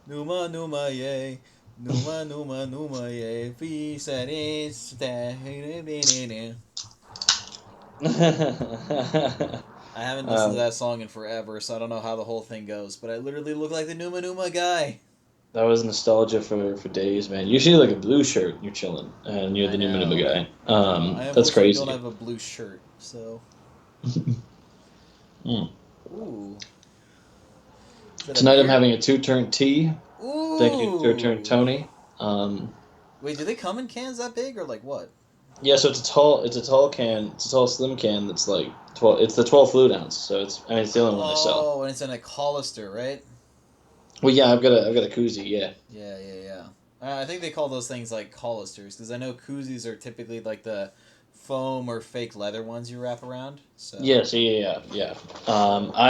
Numa Numa Yay. Numa Numa Numa Yay. We said it's I haven't listened to um, that song in forever, so I don't know how the whole thing goes, but I literally look like the Numa Numa guy. that was nostalgia for days, man. Usually like a blue shirt, you're chilling, and you're I the new Minima know. guy. I know. I That's unfortunately don't crazy. have a blue shirt, so. Mm. Ooh. Is that a Tonight I'm beer? having a two-turn tea. Thank you, two-turn Ooh. Tony. Um, Wait, do they come in cans that big or like what? yeah, so it's a tall can, it's a tall slim can that's like 12. It's the 12 fluid ounce, so it's the only one they sell. Oh, and it's in a Collister, right? Well, yeah, I've got a koozie, yeah. Yeah, yeah, yeah. I think they call those things like Collisters because I know koozies are typically like the foam or fake leather ones you wrap around. So, Yes, yeah.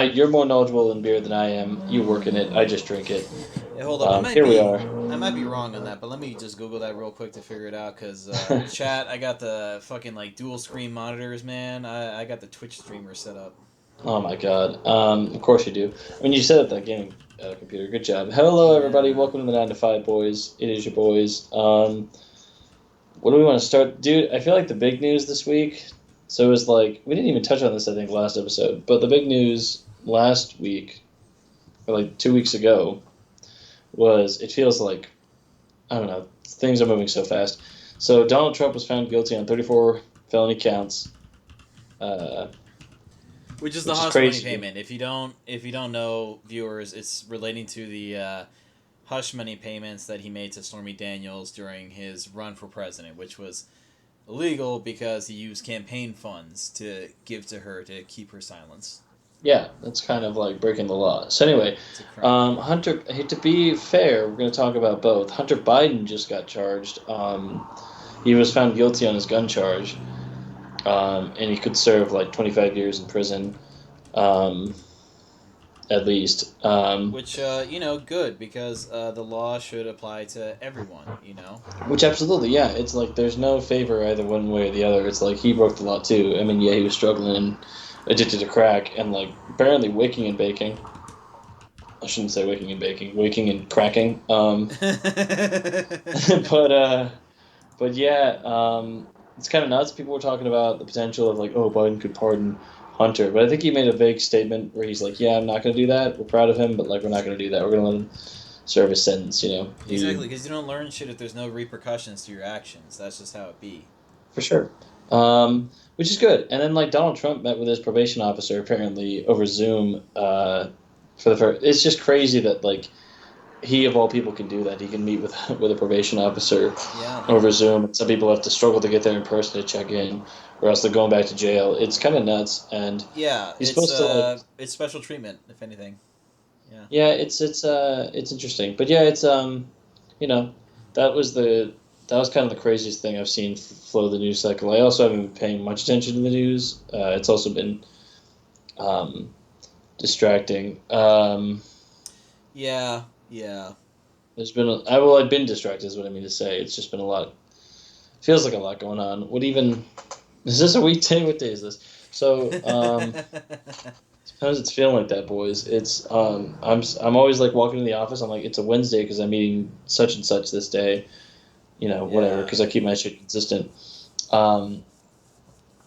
You're more knowledgeable in beer than I am. You work in it. I just drink it. yeah, hold up. Here we are. I might be wrong on that, but let me just Google that real quick to figure it out. Cause chat, I got the fucking like dual screen monitors, man. I got the Twitch streamer set up. Oh my god. Of course you do. I mean, you said it that gaming computer. Good job. Hello, everybody. Yeah. Welcome to the 9 to 5 boys. It is your boys. What do we want to start, dude? I feel like the big news this week. So it was like we didn't even touch on this. I think last episode, but the big news last week, or like 2 weeks ago, was it feels like I don't know. Things are moving so fast. So Donald Trump was found guilty on 34 felony counts, uh, Which is the which is hush money crazy. payment. If you don't know, viewers, it's relating to the hush money payments that he made to Stormy Daniels during his run for president, which was illegal because he used campaign funds to give to her to keep her silence. Yeah, that's kind of like breaking the law. So anyway, It's a crime. Hunter. To be fair, we're going to talk about both. Hunter Biden just got charged. He was found guilty on his gun charge, and he could serve like 25 years in prison, um, at least. Which good because the law should apply to everyone. Which absolutely, yeah. It's like there's no favor either one way or the other. It's like he broke the law too. I mean, yeah, he was struggling and addicted to crack and like apparently waking and baking. I shouldn't say waking and baking, waking and cracking. But but yeah, it's kind of nuts. People were talking about the potential of like, oh, Biden could pardon Hunter, but I think he made a vague statement where he's like, yeah, I'm not going to do that. We're proud of him, but like, we're not going to do that. We're going to let him serve his sentence. Exactly, because you don't learn shit if there's no repercussions to your actions. That's just how it be. For sure. Which is good. And then like Donald Trump met with his probation officer apparently over Zoom. For the first, it's just crazy that like he of all people can do that. He can meet with with a probation officer Yeah. over Zoom. And some people have to struggle to get there in person to check in, or else they're going back to jail. It's kind of nuts. And Yeah, he's supposed to like, it's special treatment, if anything. Yeah. yeah, it's interesting. But yeah, you know, that was the that was kind of the craziest thing I've seen flow the news cycle. I also haven't been paying much attention to the news. It's also been um, distracting. Yeah, yeah. There's been I've been distracted is what I mean to say. It's just been a lot. Feels like a lot going on. What even is this a weekday? What day is this? So sometimes it's feeling like that, boys. I'm always like walking to the office. I'm like it's a Wednesday because I'm eating such and such this day. Whatever, Yeah. because I keep my shit consistent. Um,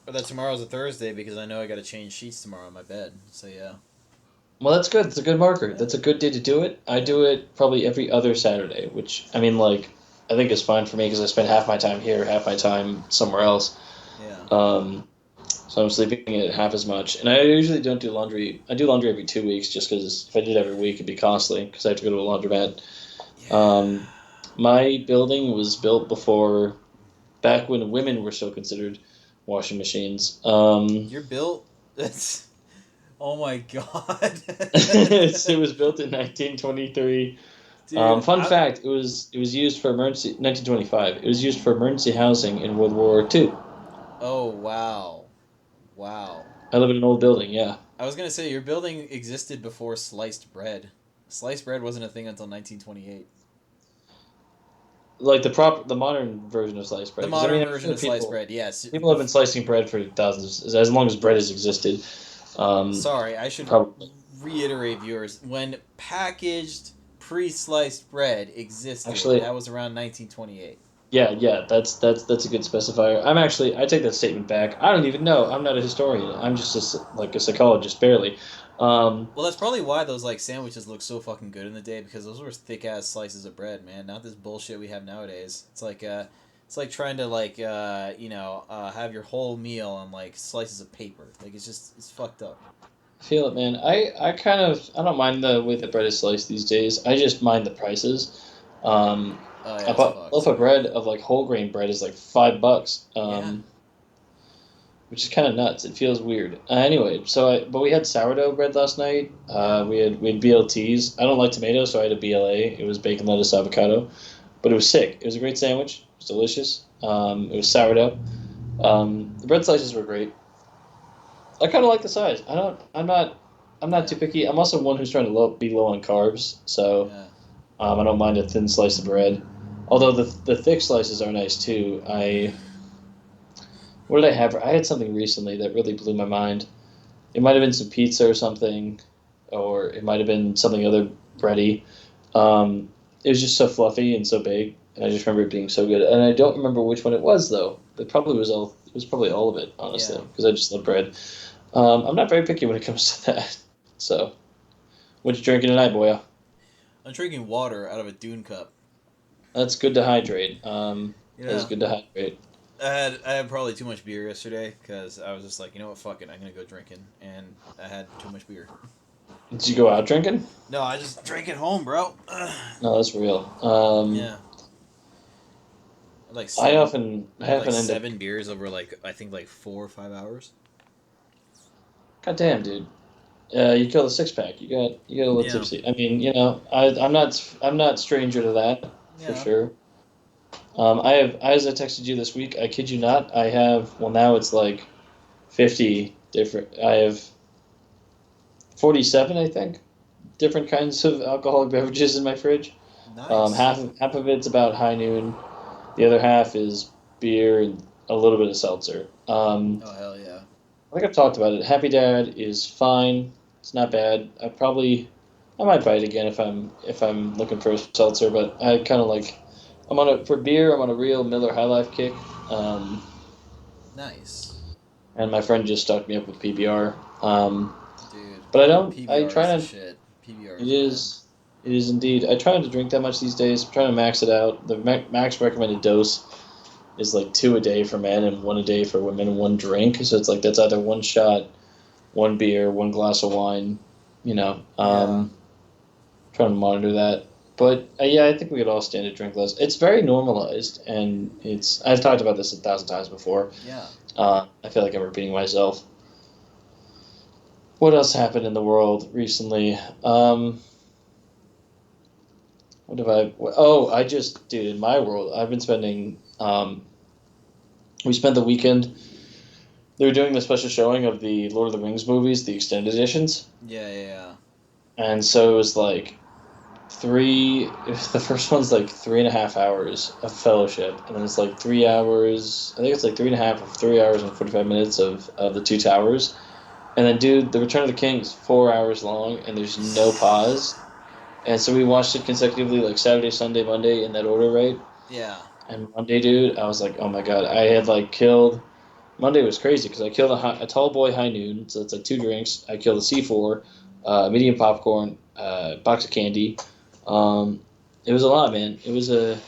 But that tomorrow's a Thursday because I know I got to change sheets tomorrow on my bed. So yeah. well, that's good. That's a good marker. Yeah. That's a good day to do it. I Yeah. do it probably every other Saturday, which I mean, like, I think is fine for me because I spend half my time here, half my time somewhere else. Yeah. Um, so I'm sleeping at half as much, and I usually don't do laundry. I do laundry every 2 weeks just because if I did every week, it'd be costly because I have to go to a laundromat. Yeah. Um, my building was built before, back when women were still considered washing machines. You're built. That's. Oh my god. It was built in 1923. Dude, Fun fact: it was used for emergency 1925. It was used for emergency housing in World War II. oh wow. Wow. I live in an old building. Yeah, I was gonna say your building existed before sliced bread. Sliced bread wasn't a thing until 1928. like the modern version of sliced bread. The Because I modern mean, I'm version sure of sliced people bread, yes. people have been slicing bread for thousands, as long as bread has existed. Sorry, I should Probably. reiterate, viewers. When packaged pre-sliced bread existed. Actually, That was around 1928. yeah, that's a good specifier. I take that statement back. I don't even know. I'm not a historian. I'm just like a psychologist, barely. Um, Well, that's probably why those like sandwiches look so fucking good in the day because those were thick ass slices of bread, man. Not this bullshit we have nowadays. It's like trying to have your whole meal on like slices of paper. Like it's fucked up. I feel it, man. I don't mind the way the bread is sliced these days. I just mind the prices. Um, Oh yeah, I it's bought a loaf fucked. of bread of like whole grain bread is like $5. Yeah. Which is kind of nuts. It feels weird. Anyway, but we had sourdough bread last night. Yeah. We had BLTs. I don't like tomatoes, so I had a BLA. It was bacon, lettuce, avocado, but it was sick. It was a great sandwich. It was delicious. It was sourdough. The bread slices were great. I kind of like the size. I don't. I'm not Yeah. too picky. I'm also one who's trying to be low on carbs, so Yeah. I don't mind a thin slice of bread. Although the thick slices are nice too. What did I have? I had something recently that really blew my mind. It might have been some pizza or something, or it might have been something other bready. Um, it was just so fluffy and so big, and I just remember it being so good. And I don't remember which one it was though. It probably was all. It was probably all of it, honestly, Yeah. because I just love bread. I'm not very picky when it comes to that. So, what you drinking tonight, boy? I'm drinking water out of a Dune cup. That's good to hydrate. That is Yeah. good to hydrate. I had probably too much beer yesterday because I was just like, you know what, fuck it, I'm gonna go drinking, and I had too much beer. Did you go out drinking? No, I just drank at home, bro. No, that's real. Yeah, like I seven. often I I had like often end up. 7 beers over like I think like 4 or 5 hours. God damn, dude. You killed a six pack. You got a little Yeah, tipsy. I mean, I'm not stranger to that for yeah. sure. As I texted you this week. I kid you not. I have now it's like 50 different. I have 47, I think, different kinds of alcoholic beverages in my fridge. Nice. Half of it's about high noon. The other half is beer and a little bit of seltzer. Oh hell yeah. I think I've talked about it. Happy Dad is fine. It's not bad. I might buy it again if I'm looking for a seltzer, but I kind of like, for beer. I'm on a real Miller High Life kick, um, Nice, and my friend just stocked me up with PBR. dude. But I Fucking don't. I PBR try is the not. shit. PBR It is good. is indeed. I try not to drink that much these days. I'm trying to max it out. The max recommended dose is like two a day for men and one a day for women, and one drink. So it's like that's either one shot, one beer, one glass of wine. You know, Yeah, trying to monitor that. But yeah, I think we could all stand to drink less. It's very normalized, and I've talked about this 1,000 times before. yeah. I feel like I'm repeating myself. What else happened in the world recently? What have I? Oh, dude, in my world, I've been spending. We spent the weekend. They were doing the special showing of the Lord of the Rings movies, the extended editions, Yeah, yeah, yeah. and so it was like the first one's like 3.5 hours of fellowship, and then it's like 3 hours. I think it's like 3.5 or 3 hours and 45 minutes of the Two Towers, and then dude, the Return of the King is 4 hours long, and there's no pause, and so we watched it consecutively like Saturday, Sunday, Monday in that order, right? Yeah. And Monday, dude, I was like, oh my god, I had like killed. Monday was crazy because I killed a tall boy high noon, so it's like two drinks. I killed a C4, medium popcorn, box of candy. Um, it was a lot, man. It was a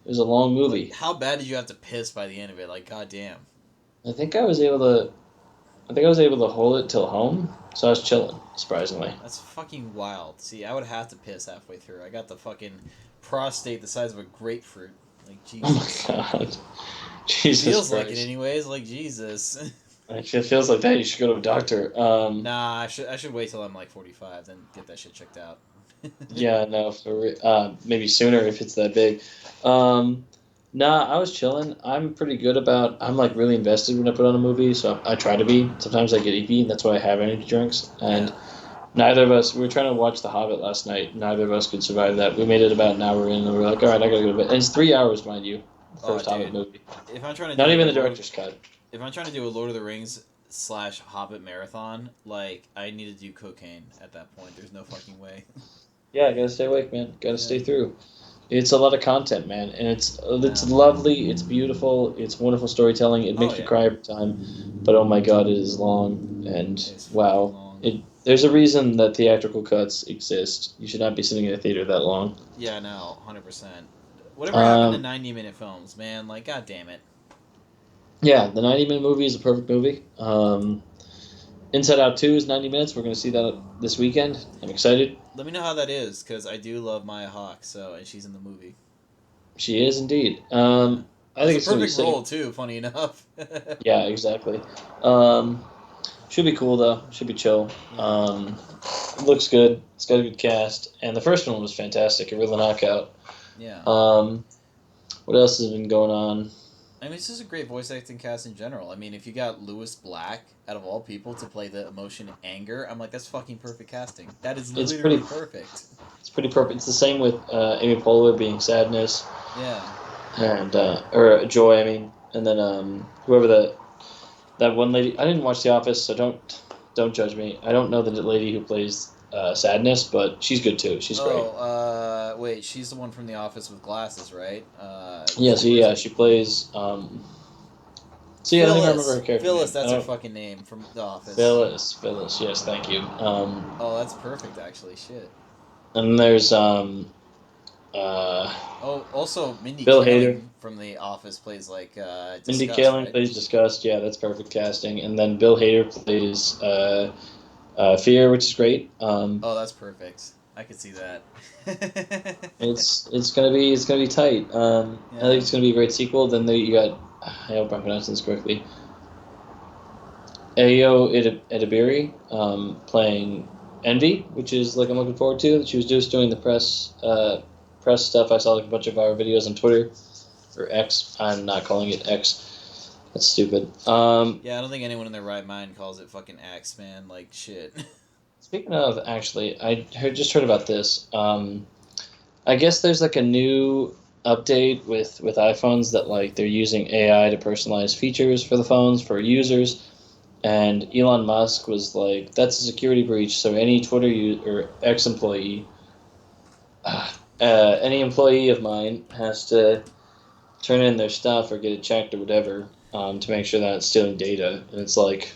long Like, movie. how bad did you have to piss by the end of it? Like, goddamn. I think I was able to. I think I was able to hold it till home, so I was chilling. Surprisingly. That's fucking wild. See, I would have to piss halfway through. I got the fucking prostate the size of a grapefruit. Like, Oh my Jesus. god, Jesus Feels like it Christ! anyways, like Jesus. If it feels like that, you should go to a doctor. Nah, I should wait till I'm like 45, then get that shit checked out. Yeah, no, maybe sooner if it's that big. Um, nah, I was chilling. I'm pretty good about. I'm like really invested when I put on a movie, so I try to be. Sometimes I get icky, and that's why I have energy drinks. And Yeah. neither of us. We were trying to watch The Hobbit last night. Neither of us could survive that. We made it about an hour in, and we are like, all right, I gotta go to bed. And it's 3 hours, mind you. The Oh, first Hobbit dude. movie. If I'm trying to do Not like a even the Lord, director's cut. if I'm trying to do a Lord of the Rings / Hobbit marathon, like I need to do cocaine at that point. There's no fucking way. Yeah, I gotta stay awake, man. Gotta Yeah. stay through. It's a lot of content, man, and it's Yeah. lovely. It's beautiful. It's wonderful storytelling. It Oh makes me yeah. cry every time, but oh my god, it is long. And It's fucking wow, long. it there's a reason that theatrical cuts exist. You should not be sitting in a theater that long. Yeah, no, 100%. Whatever happened to Um, 90-minute films, man? Like, god damn it. yeah, the 90-minute movie is a perfect movie. Inside Out 2 is 90 minutes. We're gonna see that this weekend. I'm excited. Let me know how that is, because I do love Maya Hawke, so, and she's in the movie. She is indeed. Yeah. I That's think a it's gonna be perfect sick. role, too, funny enough. Yeah, exactly. Um, Should be cool though. Should be chill. Yeah. Looks good. It's got a good cast, and the first one was fantastic. A real knockout. Yeah. Um, what else has been going on? I mean, it's just a great voice acting cast in general. I mean, if you got Lewis Black, out of all people, to play the emotion anger, I'm like, that's fucking perfect casting. That is It's literally pretty. perfect. It's pretty perfect. It's the same with Amy Poehler being sadness Yeah. and or joy. I mean, and then whoever that one lady. I didn't watch The Office, so don't judge me. I don't know the lady who plays sadness, but she's good too. She's great. Oh, wait, she's the one from The Office with glasses, right? Yeah, She so wears yeah, like she plays. See, I don't even remember her Phyllis. character Phyllis, name. I that's her don't. fucking name from The Office. Phyllis. Yes, thank you. Oh, that's perfect, actually. Shit. And there's uh, Oh, also, Mindy Bill Hader. Kaling from The Office plays like Mindy Disgust, Kaling right? plays Disgust. Yeah, that's perfect casting. And then Bill Hader plays Fear, which is great. Oh, that's perfect. I could see that. It's gonna be tight. I think Yeah. it's gonna be a great sequel. Then you got, I hope I'm pronouncing this correctly, Ayo Edebiri playing Envy, which is like I'm looking forward to. She was just doing the press stuff. I saw like a bunch of our videos on Twitter or X. I'm not calling it X. That's stupid. Yeah, I don't think anyone in their right mind calls it fucking X, man. Like, shit. Speaking of, actually, just heard about this. I guess there's like a new update with iPhones that like they're using AI to personalize features for the phones for users. And Elon Musk was like, "That's a security breach. So any Twitter or ex employee, any employee of mine has to turn in their stuff or get it checked or whatever to make sure that it's stealing data." And it's like,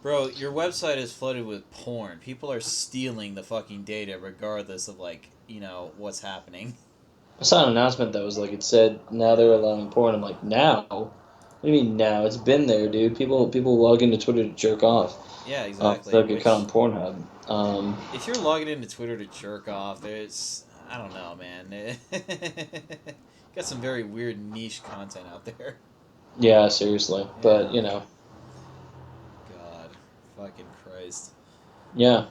Bro, your website is flooded with porn. People are stealing the fucking data regardless of, like, what's happening. I saw an announcement that was like, it said now they're Yeah. allowing porn. I'm like, now? What do you mean now? It's been there, dude. People log into Twitter to jerk off. Yeah, So exactly. they get caught Which, on Pornhub. if you're logging into Twitter to jerk off, there's. I don't know, man. Got some very weird niche content out there. Yeah, seriously. But Yeah. you know, God. Fucking Christ. yeah.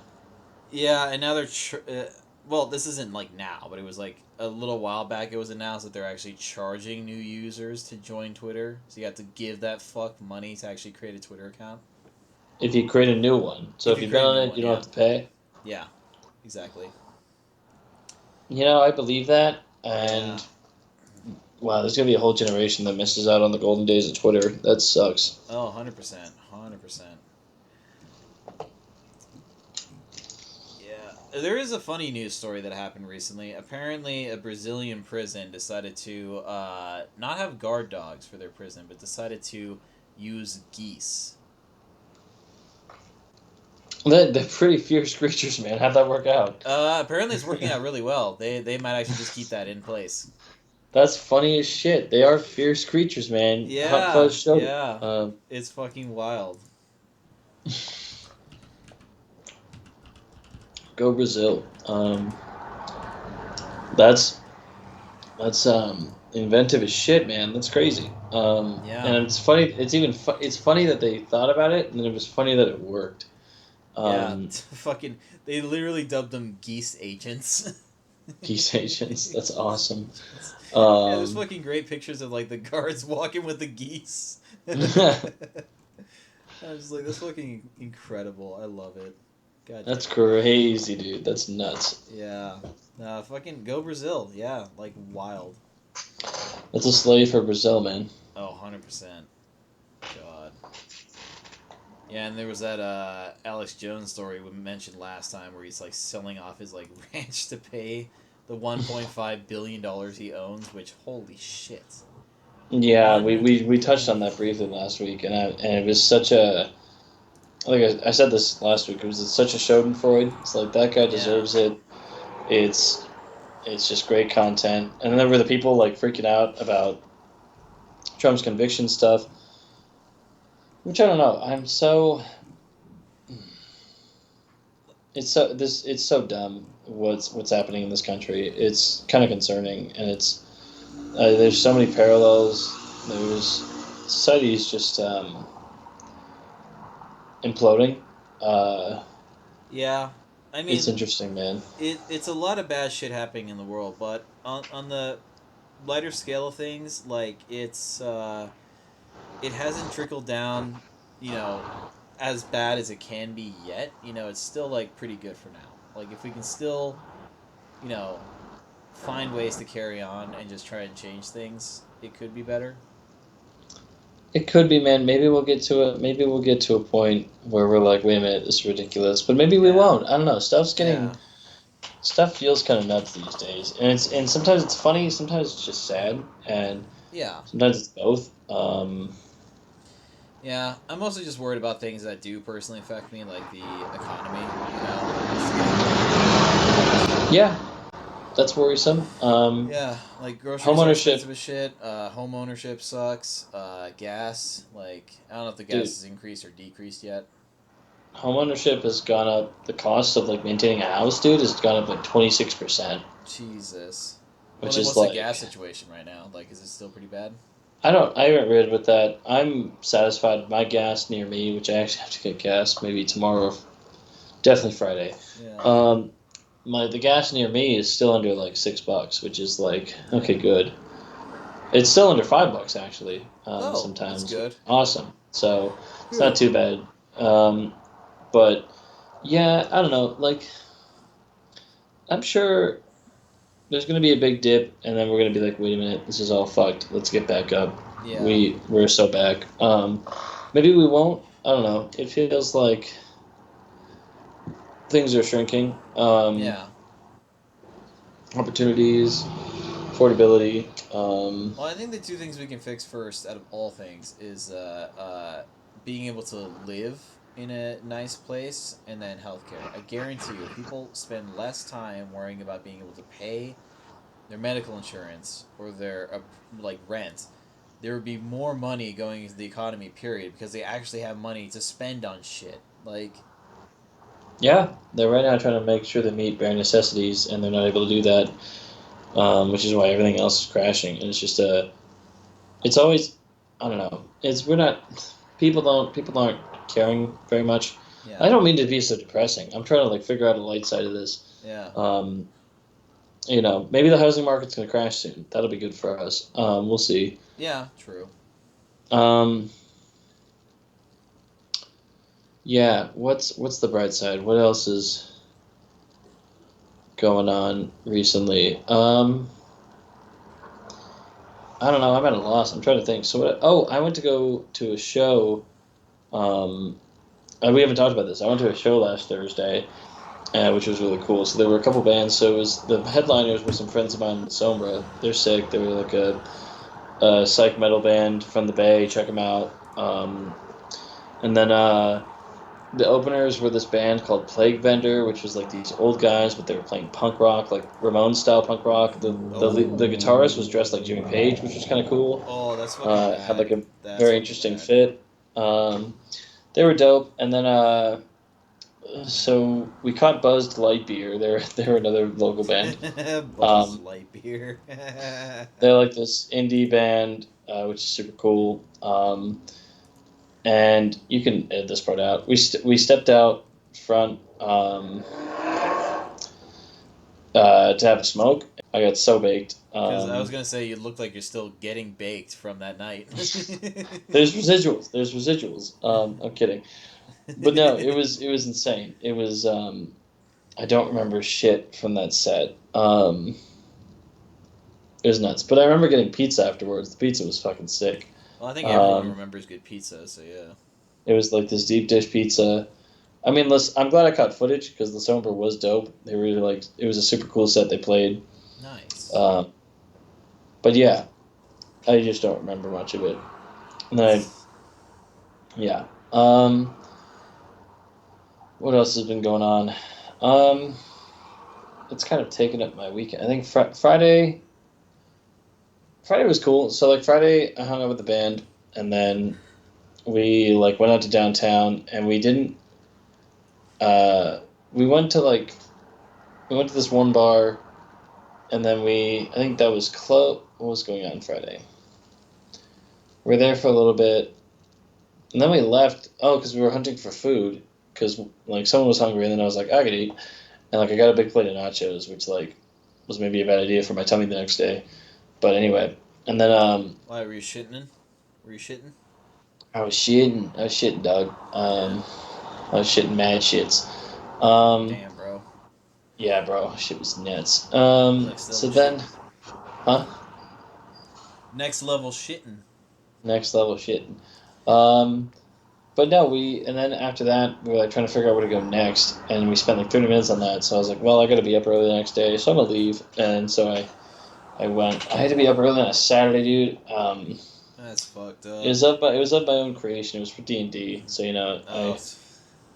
Yeah, and now they're. Well, this isn't like now, but it was like a little while back. It was announced that they're actually charging new users to join Twitter, so you have to give that fuck money to actually create a Twitter account. If you create a new one, so If if you you've been create a on new it, one, you don't yeah, have to pay. yeah, exactly. I believe that, Yeah. and wow, there's gonna be a whole generation that misses out on the golden days of Twitter. That sucks. Oh, 100%, 100%. Yeah, there is a funny news story that happened recently. Apparently, a Brazilian prison decided to not have guard dogs for their prison, but decided to use geese. They're pretty fierce creatures, man. How'd that work out? Apparently, it's working out really well. They might actually just keep that in place. That's funny as shit. They are fierce creatures, man. Hot Yeah, Fuzz showed it. yeah, it's fucking wild. Go Brazil. That's inventive as shit, man. That's crazy. Yeah, And it's funny. It's funny that they thought about it, and it was funny that it worked. yeah, Um, fucking. They literally dubbed them geese agents. Geese agents. That's awesome. Yeah, there's Um, fucking great pictures of like the guards walking with the geese. I was just like, that's fucking incredible. I love it. God damn that's it. crazy, dude. That's nuts. Yeah. Fucking go Brazil. Yeah, like wild. That's a slave for Brazil, man. Oh, 100%. God. Yeah, and there was that Alex Jones story we mentioned last time where he's like selling off his like ranch to pay the $1.5 billion he owns, which holy shit. Yeah, we, One we, we touched on point that briefly last week, and it was such a like I said this last week. It was such a Schadenfreude. It's like that guy Yeah. deserves it. It's it's just great content. And then there were the people like freaking out about Trump's conviction stuff, which I don't know. It's so dumb what's happening in this country. It's kind of concerning, and it's there's so many parallels. There's society's just imploding. Uh, Yeah. I it's mean, interesting, man. it's a lot of bad shit happening in the world, but on the lighter scale of things, like it hasn't trickled down, you know, as bad as it can be yet. It's still like pretty good for now. Like if we can still, you know, find ways to carry on and just try and change things, it could be better. It could be, man. Maybe we'll get to it. Maybe we'll get to a point where we're like, wait a minute, this is ridiculous. But maybe we Yeah. won't. I don't know. Yeah. Stuff feels kind of nuts these days, and sometimes it's funny, sometimes it's just sad, and Yeah. sometimes it's both. Yeah. I'm mostly just worried about things that do personally affect me, like the economy, it's getting really, really bad for things. Yeah, that's worrisome. Yeah, like groceries are Homeownership, expensive as shit. Home ownership sucks. Gas, like I don't know if the gas dude. has increased or decreased yet. Homeownership has gone up. The cost of like maintaining a house, dude, has gone up like 26%, Jesus. Well, which then is what's the like gas situation right now? Like, is it still pretty bad? I haven't read with that. I'm satisfied with my gas near me, which I actually have to get gas maybe tomorrow, definitely Friday. Yeah. Um, the gas near me is still under like $6, which is like okay, good. It's still under $5 actually. Oh, that's Sometimes good. awesome. So it's Yeah. not too bad. Um, but yeah, I don't know. Like I'm sure there's gonna be a big dip, and then we're gonna be like, wait a minute, this is all fucked. Let's get back up. Yeah. We're so back. Maybe we won't. I don't know. It feels like things are shrinking. Yeah. Opportunities, affordability. Well, I think the two things we can fix first, out of all things, is being able to live in a nice place and then healthcare. I guarantee you, if people spend less time worrying about being able to pay their medical insurance or their like rent, there would be more money going into the economy. Period, because they actually have money to spend on shit. Like, Yeah, they're right now trying to make sure they meet bare necessities, and they're not able to do that, which is why everything else is crashing. And it's just it's always, I don't know. It's we're not people aren't caring very much. I yeah, don't mean to be so depressing. I'm trying to like figure out a light side of this. yeah, Um, maybe the housing market's gonna crash soon. That'll be good for us. We'll see. yeah. True. Um, yeah. What's the bright side? What else is going on recently? I don't know. I'm at a loss. I'm trying to think. So what? Oh, I went to go to a show. Um, we haven't talked about this. I went to a show last Thursday, which was really cool. So there were a couple bands. So it was the headliners were some friends of mine, Sombra. They're sick. They were like a psych metal band from the Bay. Check them out. And then the openers were this band called Plague Vendor, which was like these old guys, but they were playing punk rock, like Ramones style punk rock. The guitarist was dressed like Jimmy Page, which was kind of cool. Oh, that's fucking Had bad. like a That's very fucking interesting bad. fit. They were dope. And then so we caught Buzzed Lightbeer. They're another local band. Buzz Um, Lightyear. they're like this indie band, which is super cool. And you can edit this part out. We stepped out front to have a smoke. I got so baked. Because I was gonna say you look like you're still getting baked from that night. There's residuals. There's residuals. I'm kidding, but no, it was insane. It was I don't remember shit from that set. It was nuts. But I remember getting pizza afterwards. The pizza was fucking sick. Well, I think everyone Um, remembers good pizza, so yeah. It was like this deep dish pizza. I mean, I'm glad I caught footage because the Somber was dope. They were like, it was a super cool set they played. Nice. Um, but yeah, I just don't remember much of it. And then yeah. What else has been going on? Um, it's kind of taken up my weekend. I think Friday was cool. So like Friday, I hung out with the band, and then we like went out to downtown, and we didn't. Uh, we went to like we went to this one bar, and then I think that was What was going on Friday? We were there for a little bit, and then we left. Oh, because we were hunting for food. Because like someone was hungry, and then I was like, I could eat, and like I got a big plate of nachos, which like was maybe a bad idea for my tummy the next day. But anyway, and then Why were you shitting? Were you shitting? I was shitting, dog. Yeah. I was shitting mad shits. Um, Damn, bro. yeah, bro, shit was nuts. Next So level then, shitting. huh? Next level shitting. Next level shitting. Um, but no, and then after that, we were like trying to figure out where to go next, and we spent like 30 minutes on that. So I was like, well, I got to be up early the next day, so I'm gonna leave. And so I went. I had to be up early on a Saturday, dude. That's fucked It up. was up. It was of my own creation. It was for D&D. So Oh.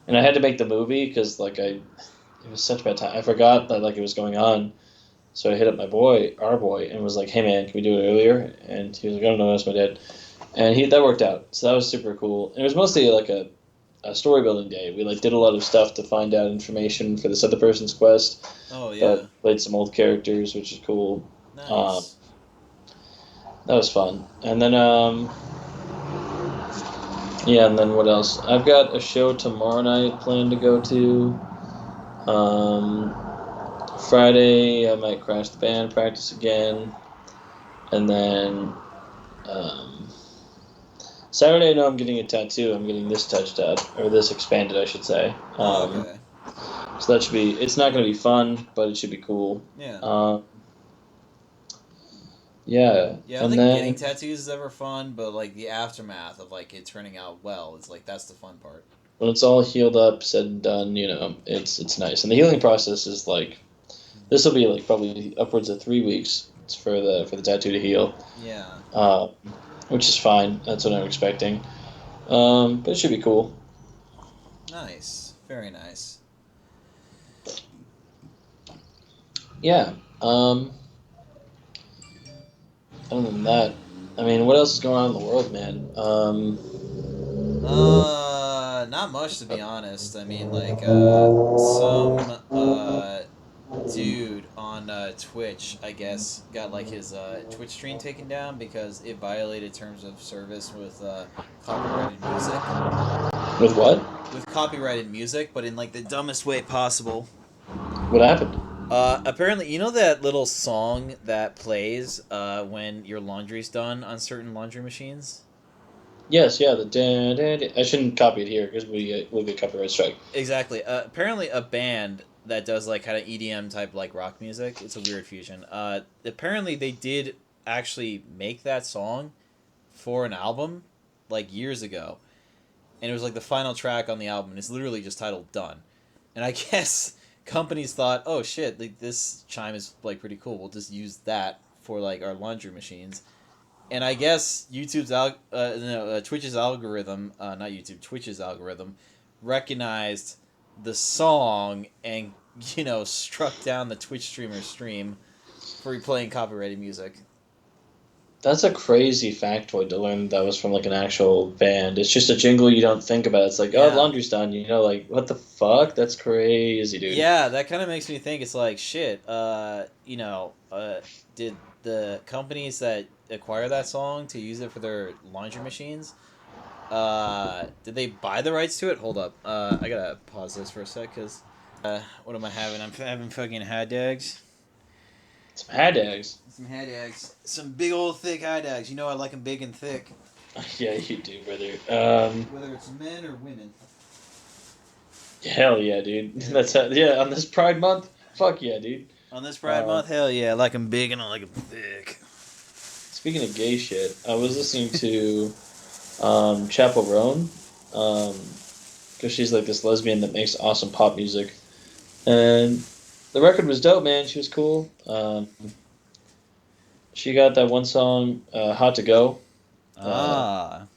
I had to make the movie because like it was such a bad time. I forgot that like it was going on. So I hit up our boy, and was like, "Hey man, can we do it earlier?" And he was like, "I don't know, that's my dad." And that worked out. So that was super cool. And it was mostly like a story building day. We like did a lot of stuff to find out information for this other person's quest, Oh yeah. but played some old characters, which is cool. Um, Nice. that was fun. And then yeah, and then what else? I've got a show tomorrow night planned to go to. Um, Friday, I might crash the band practice again, and then um, Saturday, I know I'm getting a tattoo. I'm getting this touched up, or this expanded, I should say. Oh, okay. So that should be. It's not going to be fun, but it should be cool. Yeah. Yeah, Yeah, I don't and think getting then tattoos is ever fun, but like the aftermath of like it turning out well is like that's the fun part. when it's all healed up, said and done, it's nice. And the healing process is like this will be like probably upwards of 3 weeks for the tattoo to heal, Yeah. uh, which is fine. That's what I'm expecting. But it should be cool. Nice. Very nice. Yeah. Other than that, I mean, what else is going on in the world, man? Not much to be honest. I mean, like, some dude on Twitch, I guess, got like his Twitch stream taken down because it violated terms of service with copyrighted music. With what? With copyrighted music, but in like the dumbest way possible. What happened? Apparently, you know that little song that plays when your laundry's done on certain laundry machines? Yes, yeah. I shouldn't copy it here because we'll get copyright strike. Exactly. Apparently, a band that does like kind of EDM type like rock music. It's a weird fusion. Apparently, they did actually make that song for an album like years ago, and it was like the final track on the album. And it's literally just titled "Done." And I guess companies thought, "Oh shit, like this chime is like pretty cool. We'll just use that for like our laundry machines." And I guess Twitch's algorithm, not YouTube, Twitch's algorithm, recognized the song and struck down the Twitch streamer's stream for replaying copyrighted music. That's a crazy factoid to learn that was from like an actual band. It's just a jingle you don't think about. It's like, oh, Yeah, laundry's done. Like what the fuck? That's crazy, dude. yeah, that kind of makes me think. It's like shit. Did the companies that acquire that song to use it for their laundry machines? Did they buy the rights to it? Hold up. I gotta pause this for a sec, cause what am I having? I'm having fucking hot dogs. Some had eggs. Some hot dogs. Some big old thick hot dogs. You know I like them big and thick. Yeah, you do, brother. Whether it's men or women. Hell yeah, dude. Yeah. Yeah. On this Pride Month, fuck yeah, dude. On this Pride Uh, Month, hell yeah, I like them big and I like them thick. Speaking of gay shit, I was listening to Chapel Roan. because she's like this lesbian that makes awesome pop music. And the record was dope, man. She was cool. She got that one song, "Hot to Go," uh, Ah.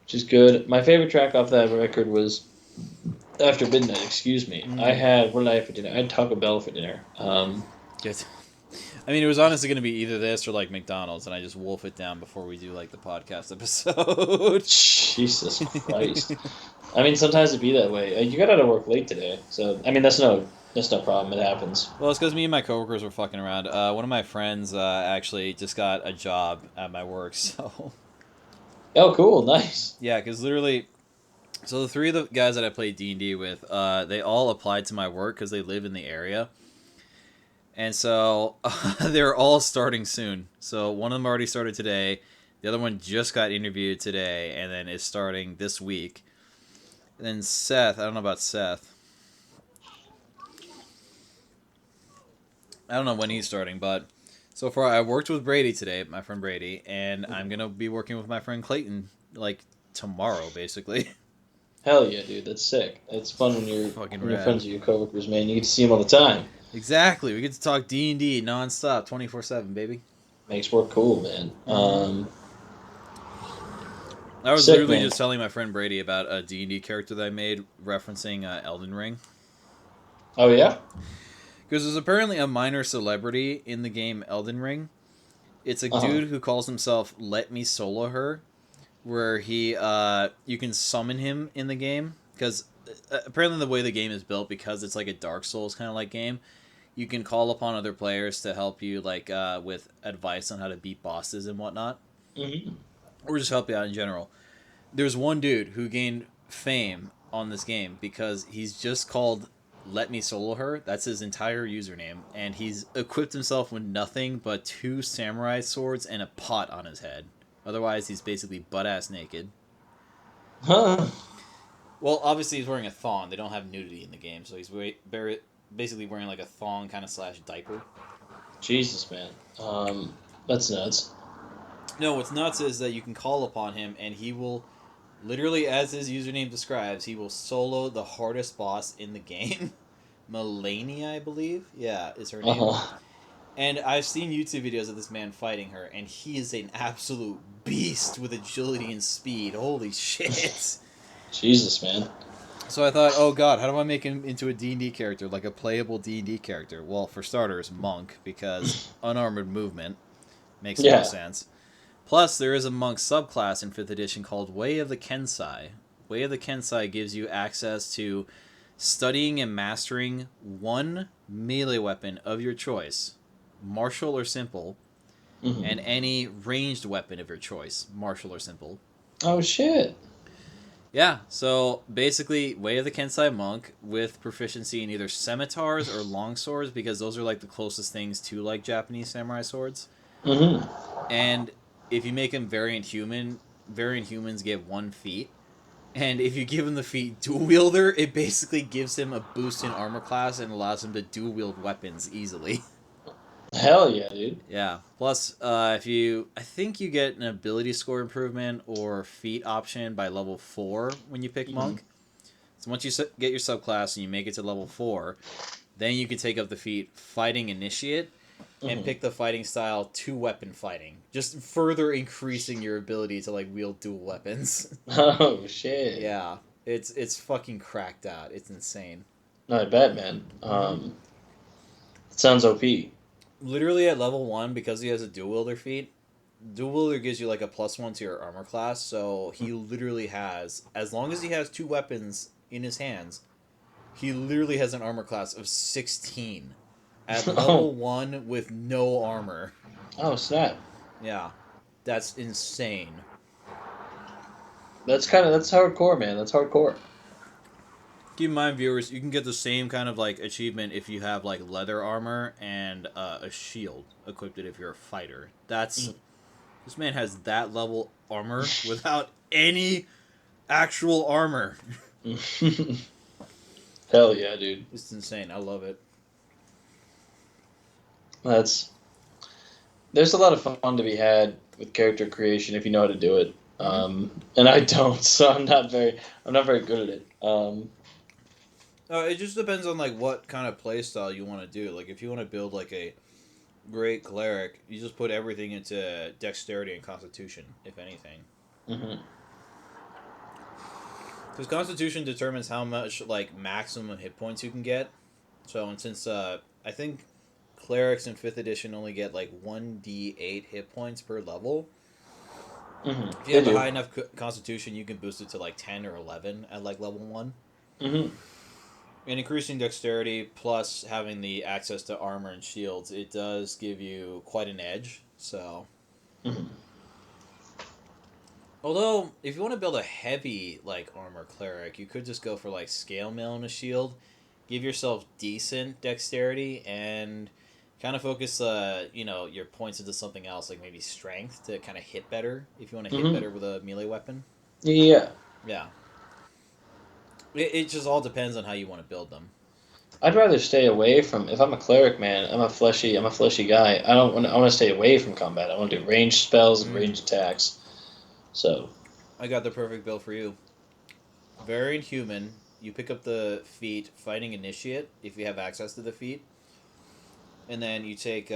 which is good. My favorite track off that record was "After Midnight." Excuse me. I Mm. had what did I have for dinner? I had Taco Bell for dinner. Good. I mean, it was honestly going to be either this or like McDonald's, and I just wolf it down before we do like the podcast episode. Jesus Christ. I mean, sometimes it be that way. You got out of work late today, so I mean that's no problem. It happens. Well, it's because me and my coworkers were fucking around. One of my friends actually just got a job at my work, so Oh, cool, nice. yeah, because literally, so the three of the guys that I played D&D with, they all applied to my work because they live in the area, and so they're all starting soon. So one of them already started today, the other one just got interviewed today, and then is starting this week. And then Seth, I don't know about Seth. I don't know when he's starting, but so far I worked with Brady today, my friend Brady, and I'm gonna be working with my friend Clayton like tomorrow, basically. Hell yeah, dude. That's sick. It's fun Fucking when you're rad. friends with your coworkers, man. You get to see them all the time. Exactly. We get to talk D&D nonstop, 24/7, baby. Makes work cool, man. I was Sick, literally man. just telling my friend Brady about a D&D character that I made referencing Elden Ring. Oh yeah. Because there's apparently a minor celebrity in the game Elden Ring. It's a Uh huh. dude who calls himself Let Me Solo Her, where you can summon him in the game because apparently the way the game is built, because it's like a Dark Souls kind of like game, you can call upon other players to help you like with advice on how to beat bosses and whatnot, Hmm. or just help you out in general. There's one dude who gained fame on this game because he's just called Let Me Solo Her. That's his entire username, and he's equipped himself with nothing but two samurai swords and a pot on his head. Otherwise, he's basically butt ass naked. Huh. Well, obviously he's wearing a thong. They don't have nudity in the game, so he's basically wearing like a thong kind of slash diaper. Jesus, man. That's nuts. No, what's nuts is that you can call upon him, and he will literally, as his username describes, he will solo the hardest boss in the game. Melania, I believe. Yeah, is her Uh name. huh. And I've seen YouTube videos of this man fighting her, and he is an absolute beast with agility and speed. Holy shit. Jesus, man. So I thought, oh god, how do I make him into a D&D character, like a playable D&D character? Well, for starters, monk, because unarmored movement makes the most Yeah. sense. Plus, there is a monk subclass in 5th edition called Way of the Kensai. Way of the Kensai gives you access to studying and mastering one melee weapon of your choice, martial or simple, and Hmm. any ranged weapon of your choice, martial or simple. Oh shit. Yeah, so basically, Way of the Kensai monk with proficiency in either scimitars or longswords, because those are like the closest things to like Japanese samurai swords. Hmm. And if you make him variant humans get 1 feat. And if you give him the feat dual wielder, it basically gives him a boost in armor class and allows him to dual wield weapons easily. Hell yeah, dude. Yeah. Plus, I think you get an ability score improvement or feat option by level 4 when you pick Hmm. monk. So once you get your subclass and you make it to level 4, then you can take up the feat Fighting Initiate and Hmm. pick the fighting style 2-weapon fighting, just further increasing your ability to like wield dual weapons. Oh shit. Yeah, it's fucking cracked out. It's insane. No, I bet, man. Mm-hmm. It sounds OP. Literally at level 1, because he has a dual wielder feat, dual wielder gives you like a +1 to your armor class. So he literally has, as long as he has 2 weapons in his hands, he literally has an armor class of 16 at Oh. level 1 with no armor. Oh snap. Yeah, that's insane. That's hardcore, man. That's hardcore. Keep in mind, viewers, you can get the same kind of like achievement if you have like leather armor and a shield equipped if you're a fighter. This man has that level armor without any actual armor. Hell yeah, dude. It's insane. I love it. That's There's a lot of fun to be had with character creation if you know how to do it. And I don't, so I'm not very good at it. It just depends on like what kind of play style you want to do. Like if you want to build like a great cleric, you just put everything into dexterity and constitution, if anything. Mm-hmm. Because constitution determines how much like maximum hit points you can get. So and since I think clerics in 5th edition only get like 1d8 hit points per level. Mm-hmm. If you have a high enough constitution, you can boost it to like 10 or 11 at like level 1. Mm-hmm. And increasing dexterity plus having the access to armor and shields, it does give you quite an edge. So, Mm-hmm. although if you want to build a heavy like armor cleric, you could just go for like scale mail and a shield, give yourself decent dexterity, and kind of focus your points into something else like maybe strength to kind of hit better if you want to hit better with a melee weapon. Yeah. Yeah. It just all depends on how you want to build them. I'd rather stay away from. If I'm a cleric, man, I'm a fleshy guy. I don't want. I want to stay away from combat. I want to do ranged spells and ranged attacks. So. I got the perfect build for you. Variant human. You pick up the feat fighting initiate if you have access to the feat, and then you take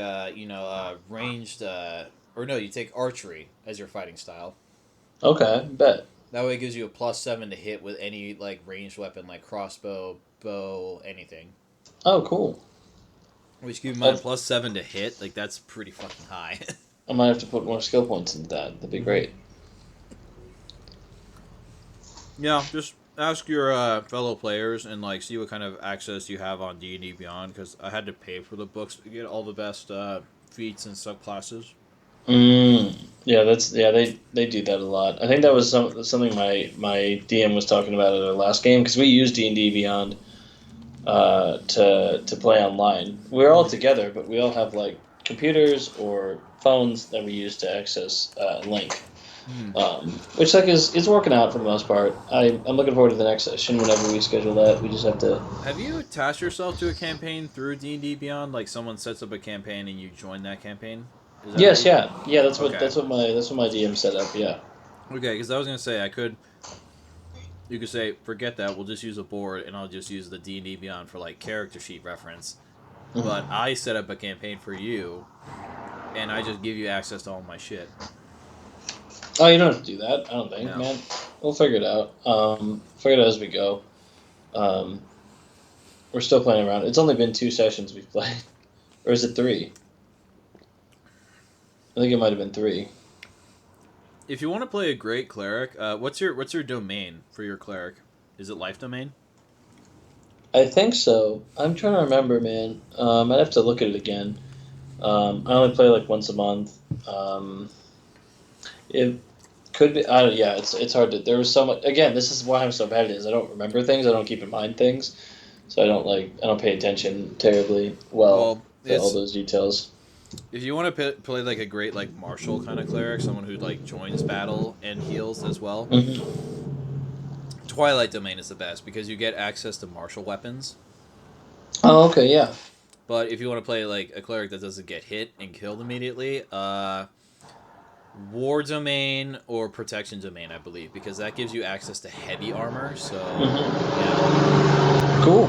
ranged you take archery as your fighting style. Okay, bet. That way it gives you a +7 to hit with any like ranged weapon like crossbow, bow, anything. Oh, cool. Which keep in mind +7 to hit, like that's pretty fucking high. I might have to put more skill points into that. That'd be great. Yeah, just ask your fellow players and like see what kind of access you have on D&D Beyond, because I had to pay for the books to get all the best feats and subclasses. Yeah, they do that a lot. I think that was something my DM was talking about at our last game, because we use D&D Beyond to play online. We're all together, but we all have like computers or phones that we use to access Link. Which like is working out for the most part. I'm looking forward to the next session whenever we schedule that. We just have to. Have you attached yourself to a campaign through D&D Beyond? Like someone sets up a campaign and you join that campaign? Yes, yeah. That's what my DM set up. Yeah. Okay, because I was gonna say you could say forget that. We'll just use a board and I'll just use the D&D Beyond for like character sheet reference. Mm-hmm. But I set up a campaign for you, and I just give you access to all my shit. Oh, you don't have to do that. I don't think, man. We'll figure it out. Figure it out as we go. We're still playing around. It's only been 2 sessions we've played, or is it 3? I think it might have been 3. If you want to play a great cleric, what's your domain for your cleric? Is it life domain? I think so. I'm trying to remember, man. I'd have to look at it again. I only play like once a month. It could be. Yeah, it's hard to. There was so much. Again, this is why I'm so bad at it. Is I don't remember things. I don't keep in mind things. So I don't pay attention terribly well to all those details. If you want to play like a great like martial kind of cleric, someone who like joins battle and heals as well, Twilight Domain is the best because you get access to martial weapons. Oh, okay, yeah. But if you want to play like a cleric that doesn't get hit and killed immediately, War Domain or Protection Domain, I believe, because that gives you access to heavy armor. So, yeah. Cool.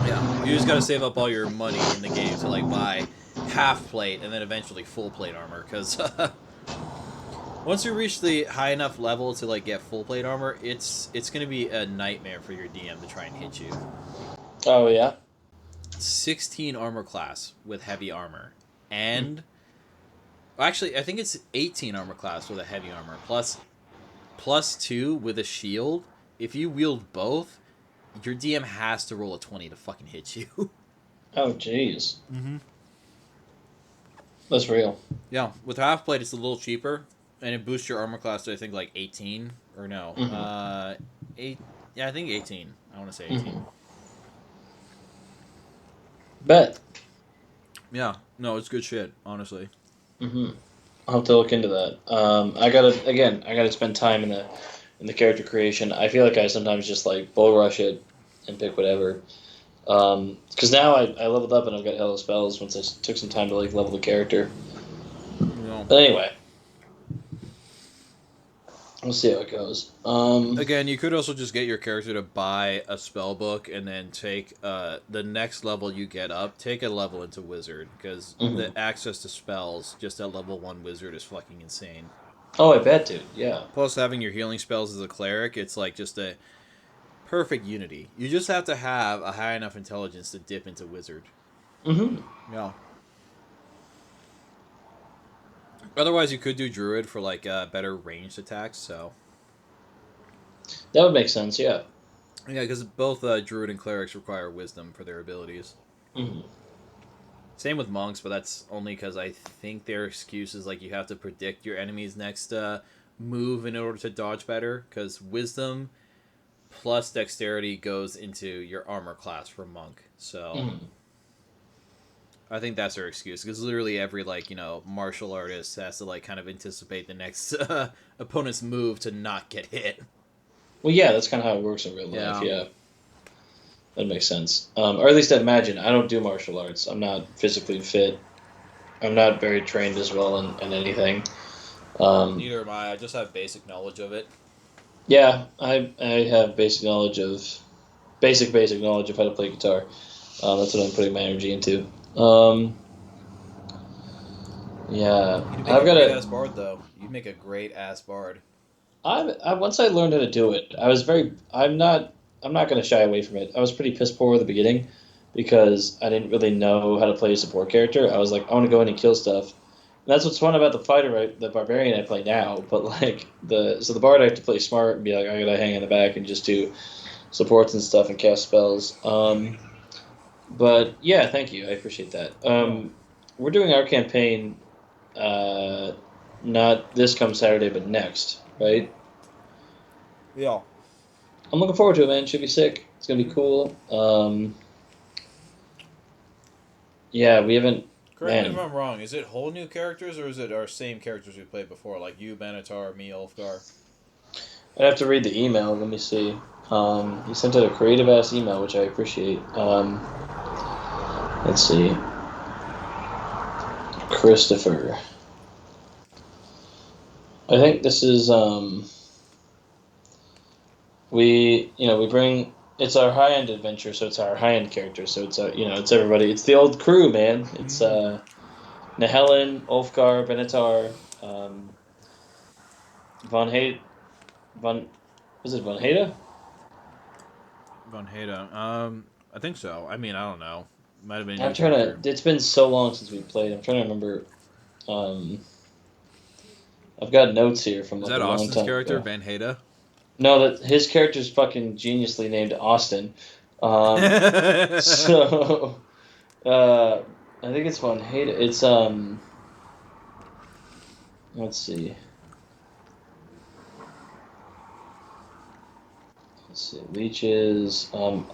Yeah, you just gotta save up all your money in the game to like buy half plate and then eventually full plate armor. Because once you reach the high enough level to like get full plate armor, it's gonna be a nightmare for your DM to try and hit you. Oh yeah. 16 armor class with heavy armor, and actually, I think it's 18 armor class with a heavy armor, plus 2 with a shield. If you wield both, your DM has to roll a 20 to fucking hit you. Oh, jeez. That's real. Yeah, with half plate, it's a little cheaper, and it boosts your armor class to, I think, like 18, or no. 8, yeah, I think 18. I want to say 18. Bet. Yeah, no, it's good shit, honestly. I'll have to look into that. I gotta spend time in the character creation. I feel like I sometimes just like bull rush it and pick whatever. Because now I leveled up and I've got hella spells once I took some time to like level the character. No. But anyway, We'll see how it goes. Again, you could also just get your character to buy a spell book and then take the next level you get up, take a level into wizard because mhm. the access to spells just at level 1 wizard is fucking insane. Oh, I bet, dude. Yeah. Plus, having your healing spells as a cleric, it's like just a perfect unity. You just have to have a high enough intelligence to dip into wizard. Hmm. Yeah. Otherwise, you could do druid for like better ranged attacks. So That would make sense. Yeah. yeah, because both druid and clerics require wisdom for their abilities. Hmm. Same with monks, but that's only because I think their excuse is like you have to predict your enemy's next move in order to dodge better. Because wisdom plus dexterity goes into your armor class for monk. So Hmm. I think that's their excuse because literally every martial artist has to like kind of anticipate the next opponent's move to not get hit. Well, yeah, that's kind of how it works in real life. Yeah. Yeah, that makes sense. Or at least I imagine. I don't do martial arts. I'm not physically fit. I'm not very trained as well in anything. Um, Neither am I. I just have basic knowledge of it. yeah, I have basic knowledge of how to play guitar. That's what I'm putting my energy into. Yeah, You'd make I've a got great to. ass bard though. You'd make a great ass bard. I once I learned how to do it, I was very. I'm not going to shy away from it. I was pretty piss poor at the beginning because I didn't really know how to play a support character. I was like, I want to go in and kill stuff. And that's what's fun about the fighter, the barbarian I play now. But like the bard, I have to play smart and be like, I gotta hang in the back and just do supports and stuff and cast spells. But yeah, thank you. I appreciate that. No. We're doing our campaign, uh, not this come Saturday, but next, right? Yeah. I'm looking forward to it, man. It should be sick. It's gonna be cool. Yeah, we haven't, Correct me if man. I'm wrong. Is it whole new characters or is it our same characters we played before, like you, Benatar, me, Ulfgar? I'd have to read the email. Let me see. He sent out a creative ass email, which I appreciate. Let's see. Christopher. I think this is we bring it's our high end adventure, so it's our high end character, so it's it's everybody, it's the old crew, man. It's Mm. Nehelen, Ulfgar, Benatar, Von Hay Von was it Von Heda? Von Heda. I think so. I mean, I don't know. Might have been a I'm new trying character. to. It's been so long since we played. I'm trying to remember. Um, I've got notes here from Is like a that long Austin's time character, ago. Van Heda? No, that his character's fucking geniusly named Austin. Um, so I think it's Von Heda. It's let's see. Let's see. Leeches. Oh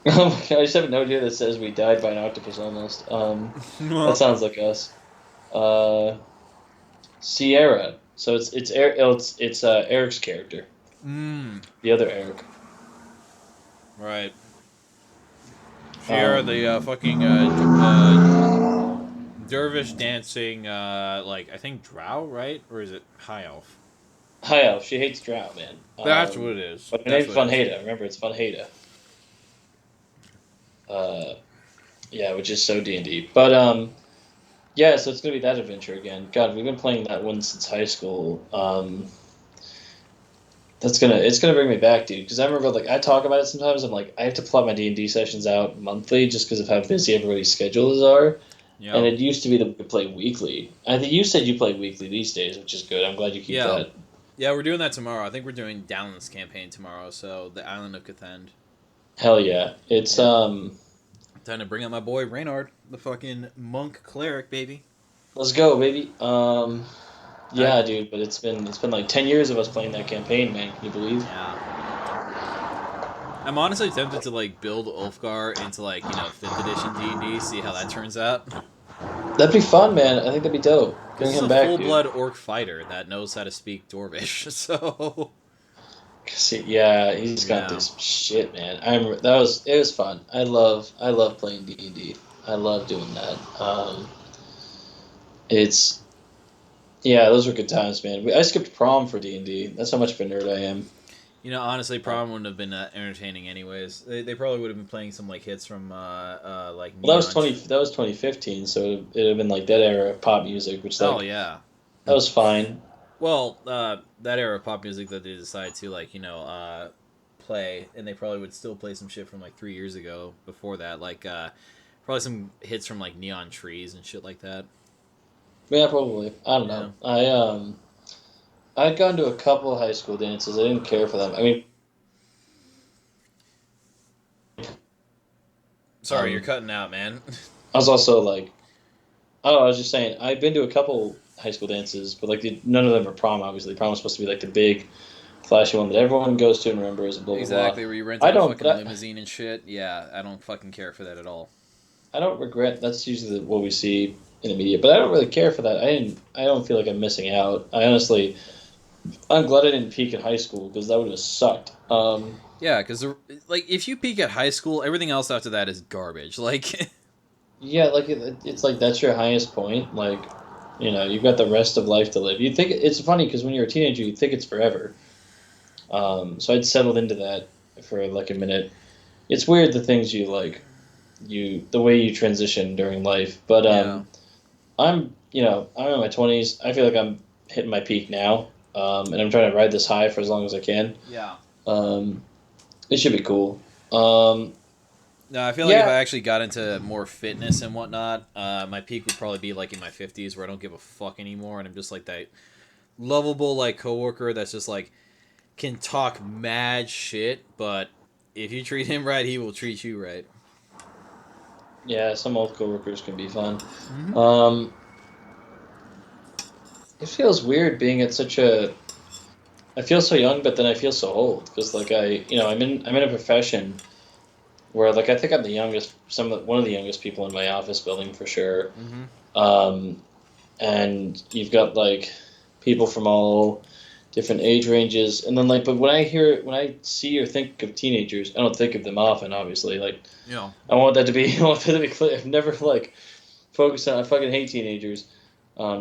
my God, I just have a note here that says we died by an octopus almost. That sounds like us. Uh, Sierra. So it's Eric's character, mm, the other Eric. right. Share the Um, fucking dervish dancing, like I think drow, right? Or is it high elf? High Elf. She hates Drow, man. That's what it is. But her That's name's what it Van is. Heda. Remember, it's Van Heda. Uh, yeah, which is so D&D. But yeah, so it's gonna be that adventure again. God, we've been playing that one since high school. It's gonna bring me back, dude. Because I remember, like, I talk about it sometimes. I'm like, I have to plot my D&D sessions out monthly just because of how busy everybody's schedules are. And Yeah. it used to be that we could play weekly. I think you said you play weekly these days, which is good. I'm glad you keep Yeah. that. Yeah, we're doing that tomorrow. I think we're doing Dallon's campaign tomorrow, so the Island of Cathend. Hell yeah. It's Yep. Time to bring out my boy Reynard, the fucking monk cleric, baby. let's go, baby. I Yeah, dude, but it's been like 10 years of us playing that campaign, man. Can you believe? yeah. I'm honestly tempted to like build Ulfgar into like fifth edition D&D, see how that turns out. That'd be fun, man. I think that'd be dope. Because Bring he's him a back, full dude. blood orc fighter that knows how to speak Dwarvish. So See, yeah, he's gone through yeah, some shit, man. It was fun. I love playing D&D. I love doing that. It's Yeah, those were good times, man. I skipped prom for D&D. That's how much of a nerd I am. Honestly, prom wouldn't have been entertaining anyways. They probably would have been playing some like hits from like Well, that was Neon. 20. That was 2015, so it'd have been like that era of pop music, which Oh like yeah. that was fine. Well, that era of pop music that they decided to like play, and they probably would still play some shit from like 3 years ago. Before that, like probably some hits from like Neon Trees and shit like that. Yeah, probably. I don't Yeah. know. I'd gone to a couple high school dances. I didn't care for them. I mean, Sorry, you're cutting out, man. I was also like, oh, I was just saying, I've been to a couple high school dances, but like none of them are prom. Obviously, prom was supposed to be like the big, flashy one that everyone goes to and remembers, and blah blah blah. Exactly, where you rent I out a don't, fucking but limousine and shit. Yeah, I don't fucking care for that at all. I don't regret. That's usually what we see in the media, but I don't really care for that. I didn't. I don't feel like I'm missing out. I honestly, I'm glad I didn't peak in high school because that would have sucked. Yeah, because like if you peak at high school, everything else after that is garbage. Like, Yeah, like it's like that's your highest point. Like, you've got the rest of life to live. You think it's funny because when you're a teenager, you think it's forever. So I'd settled into that for like a minute. It's weird the things you like, the way you transition during life. But yeah, I'm in my 20s. I feel like I'm hitting my peak now, and I'm trying to ride this high for as long as I can. yeah. Um, it should be cool. Um, No, I feel like if I yeah, actually got into more fitness and whatnot, my peak would probably be like in my 50s, where I don't give a fuck anymore, and I'm just like that lovable like coworker that's just like can talk mad shit, but if you treat him right, he will treat you right. yeah. Some old coworkers can be fun. Mm-hmm. Um, it feels weird being at such a. I feel so young, but then I feel so old because like I'm in a profession where like I think I'm the youngest, one of the youngest people in my office building for sure. Mm-hmm. Um, and you've got like people from all different age ranges, and then like, but when I see or think of teenagers, I don't think of them often. Obviously, like You know, I want that to be, I want that to be clear. I've never like focused on. I fucking hate teenagers,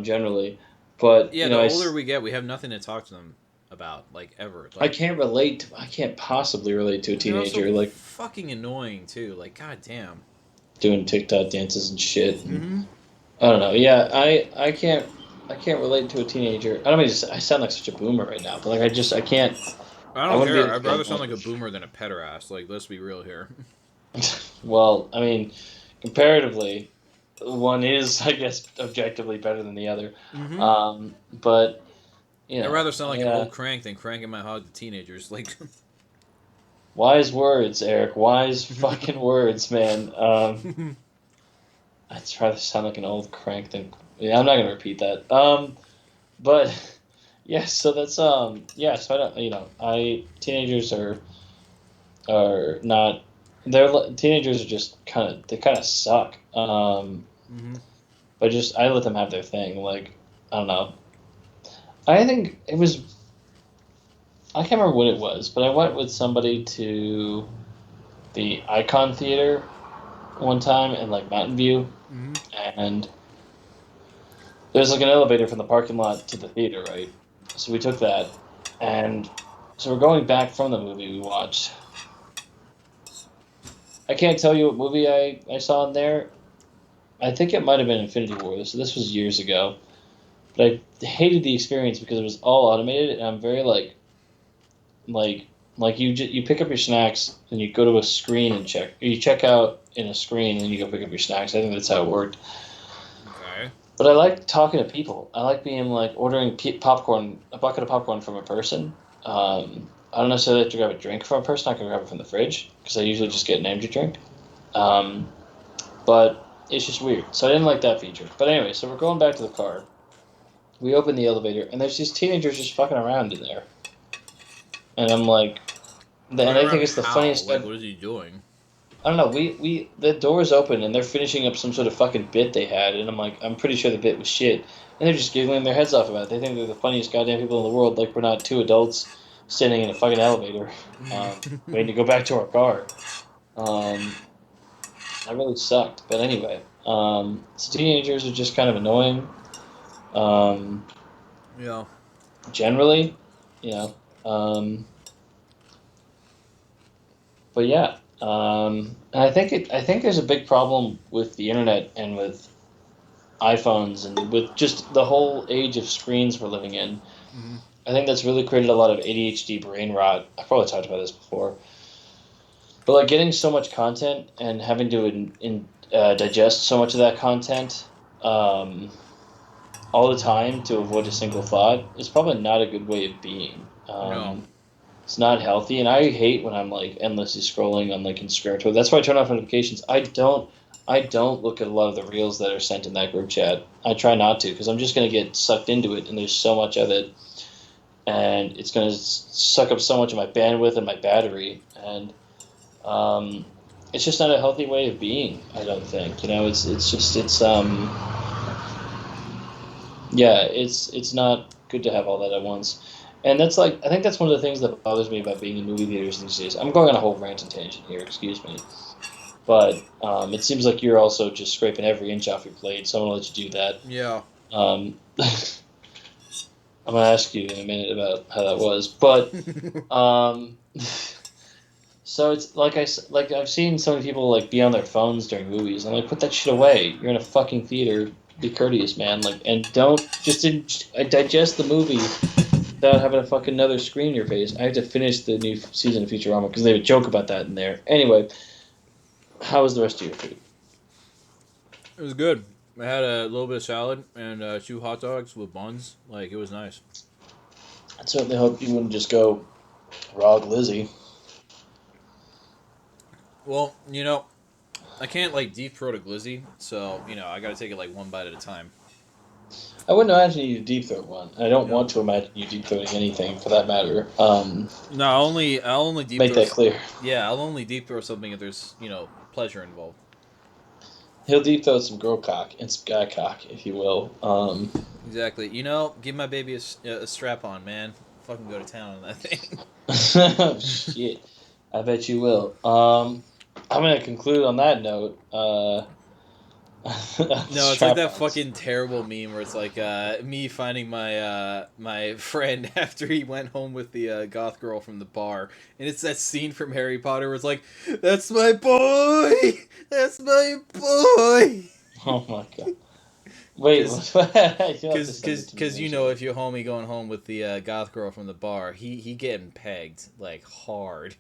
generally, but yeah. The older we get, we have nothing to talk to them about, like ever. I Like can't relate. I can't possibly relate to a they're also teenager like fucking annoying too. Like, goddamn. doing TikTok dances and shit. And Mm-hmm. I don't know. Yeah, I can't relate to a teenager. I don't mean I sound like such a boomer right now, but like I can't. I I don't wouldn't be care. able to I'd get rather sound like a along. boomer than a pederast. Like, let's be real here. Well, I mean, comparatively, one is, I guess, objectively better than the other. Mm-hmm. But I'd rather sound like an I, old crank than cranking my hog to teenagers. Like, wise words, Eric. Wise fucking words, man. I'd rather sound like an old crank than. Yeah, I'm not gonna repeat that. But yeah, so that's yeah. So I don't, I teenagers are not. Teenagers are just they kind of suck. mm-hmm. But just I let them have their thing. Like I don't know. I think it was. I can't remember what it was, but I went with somebody to the Icon Theater one time in like Mountain View, Mm-hmm. and there's like an elevator from the parking lot to the theater, right? So we took that, and so we're going back from the movie we watched. I can't tell you what movie I saw in there. I think it might have been Infinity War. So this was years ago, but I hated the experience because it was all automated, and I'm very like you pick up your snacks and you go to a screen and check. You check out in a screen and you go pick up your snacks. I think that's how it worked. Okay. But I like talking to people. I like being like ordering popcorn, a bucket of popcorn from a person. I don't necessarily have to grab a drink from a person. I can grab it from the fridge because I usually just get an energy drink. Um, but it's just weird. So I didn't like that feature. But anyway, so we're going back to the car. We open the elevator and there's these teenagers just fucking around in there, and I'm like, and Fucking I think around it's the how? funniest. Like, what is he doing? I don't know. We the doors open and they're finishing up some sort of fucking bit they had, and I'm like, I'm pretty sure the bit was shit, and they're just giggling their heads off about it. They think they're the funniest goddamn people in the world. Like we're not two adults sitting in a fucking elevator, waiting to go back to our car. Um, I really sucked, but anyway, so teenagers are just kind of annoying. Um, Yeah. Generally, but yeah, and I think there's a big problem with the internet and with iPhones and with just the whole age of screens we're living in. Mm-hmm. I think that's really created a lot of ADHD brain rot. I've probably talked about this before, but like getting so much content and having to digest so much of that content um, all the time to avoid a single thought is probably not a good way of being. No. It's not healthy, and I hate when I'm like endlessly scrolling on like Instagram, Twitter. That's why I turn off notifications. I don't look at a lot of the reels that are sent in that group chat. I try not to because I'm just gonna get sucked into it, and there's so much of it, and it's gonna suck up so much of my bandwidth and my battery, and it's just not a healthy way of being. I don't think. Yeah, it's not good to have all that at once. And that's like I think that's one of the things that bothers me about being in movie theaters these days. I'm going on a whole rant and tangent here, excuse me. But it seems like you're also just scraping every inch off your plate, so I'm gonna let you do that. Yeah. I'm gonna ask you in a minute about how that was, but um, so it's like I've seen so many people like be on their phones during movies. I'm like, put that shit away. You're in a fucking theater. Be courteous, man. Like, and don't just digest the movie without having a fucking another screen in your face. I have to finish the new season of Futurama because they have a joke about that in there. Anyway, how was the rest of your food? It was good. I had a little bit of salad and 2 hot dogs with buns. Like, it was nice. I certainly hope you wouldn't just go raw glizzy. Well, I can't, like, deep throat a glizzy, so, I gotta take it, like, one bite at a time. I wouldn't imagine you deep throat one. I don't No. want to imagine you deep throating anything for that matter. No, I'll only deep Make throat. that clear. Yeah, I'll only deep throat something if there's, pleasure involved. He'll deep throat some girl cock and some guy cock, if you will. Exactly. Give my baby a strap on, man. Fucking go to town on that thing. Shit. I bet you will. I'm gonna conclude on that note. No, it's like that fucking terrible meme where it's like me finding my friend after he went home with the goth girl from the bar, and it's that scene from Harry Potter where it's like, "That's my boy, that's my boy." Oh my god! Wait, Because if you're homie going home with the goth girl from the bar, he getting pegged like hard.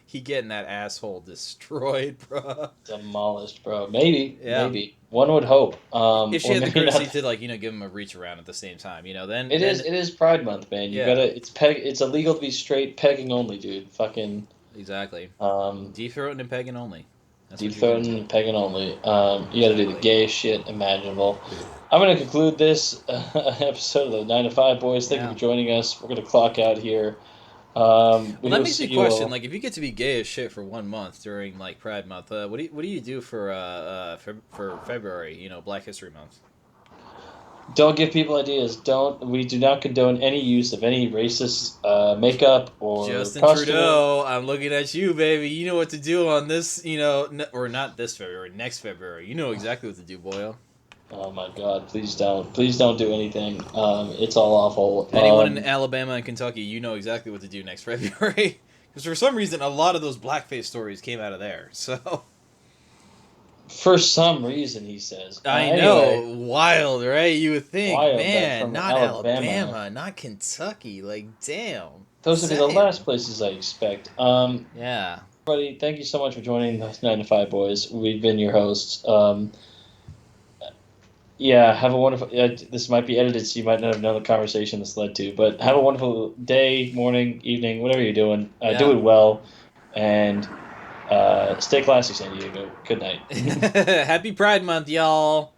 He getting that asshole destroyed, bro. Demolished, bro. Maybe, Yeah. maybe one would hope. If she or had the maybe courtesy not. to like give him a reach around at the same time, then It is Pride Month, man. You Yeah. gotta. It's illegal to be straight, pegging only, dude. Fucking exactly. um, Deep throating and pegging only. That's deep what you're doing. throating and pegging only. You gotta do the Exactly. gayest shit imaginable. I'm gonna conclude this episode of the 9 to 5 Boys. Thank you Yeah. for joining us. We're gonna clock out here. We Well, that will makes see me you question, all. like, if you get to be gay as shit for 1 month during like Pride Month, what do you do for February? Black History Month. Don't give people ideas. We do not condone any use of any racist makeup or Justin costume. Trudeau, I'm looking at you, baby. You know what to do on this, or not this February, next February. You know exactly what to do, boyo. Oh my God! Please don't. Please don't do anything. It's all awful. Anyone in Alabama and Kentucky, you know exactly what to do next February. Because for some reason, a lot of those blackface stories came out of there. So For some reason, he says. I Anyway, know, wild, right? You would think, wild that man, from not Alabama. Alabama, not Kentucky. Like, damn. Those would be the Same. last places I expect. Yeah. Everybody, thank you so much for joining the 9 to 5 Boys. We've been your hosts. Yeah, have a wonderful. This might be edited, so you might not have known the conversation this led to. But have a wonderful day, morning, evening, whatever you're doing. Do it well, and stay classy, San Diego. Good night. Happy Pride Month, y'all.